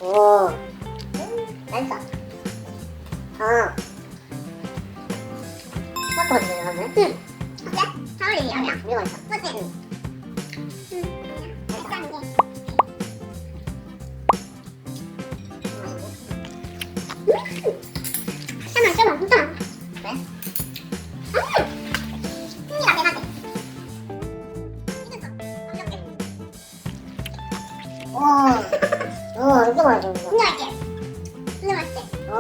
오, 맛있어. 토마토가 되게 나네. 어때? 잘 어울리지? 아니야? 되게 맛있어. 맞지? 색다른 게. 잠깐만, 잠깐만, 진짜. 그래? 흥미가 대단해. 이겼어. 완벽해. 오, 엄청 맛있어. 이거. 진짜 맛있지? 진짜 맛있지? 오,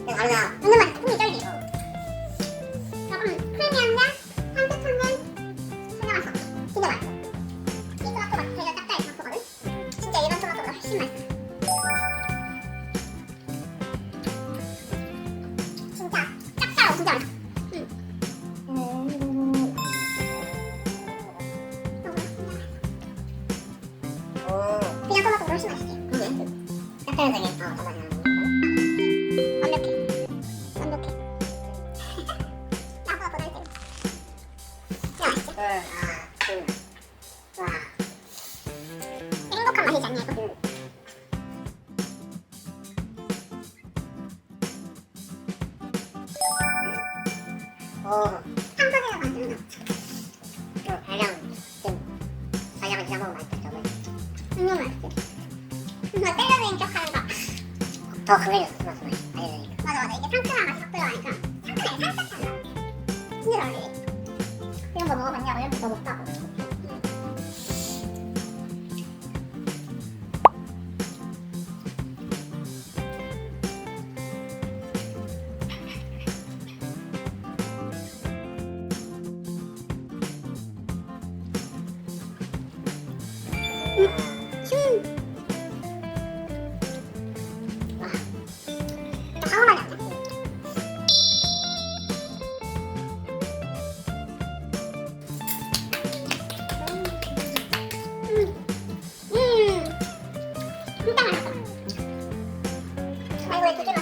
되게 다르다. 완전 맛있어. 풍미 쩔지? 조금 크리미한데 산뜻한데 진짜 맛있어. 진짜 맛있어. 이 토마토가 되게 짭짤해 토마토거든? 진짜 일반 토마토보다 훨씬 맛있어. 진짜 짭짤하고 진짜 맛있어. 오, 그냥 토마토보다 훨씬 맛있지? 그러네. 짭짤한 되게, 잠깐만. 완벽해. 완벽해. 나보다 더 맛있지? 진짜 맛있지? 와. 행복한 맛이지 않냐 이거? 오, 한번이라고 안 주는 거. 달량은 진짜 먹으면 맛있다, 저거. 너무 맛있지? 나 때려주는 척 하는 거. 더 강해졌어, 토마토 맛이. 알려주니까. 맞아 맞아. 이게 상큼한 맛이 확 들어가니까 상큼해 살짝 달라. 진짜 잘 어울리지? 이런 거 먹어봤냐고 이렇게 더 먹다고. 와. 상어만 안 돼. 진짜 맛있어. 아 이거 왜 두 개만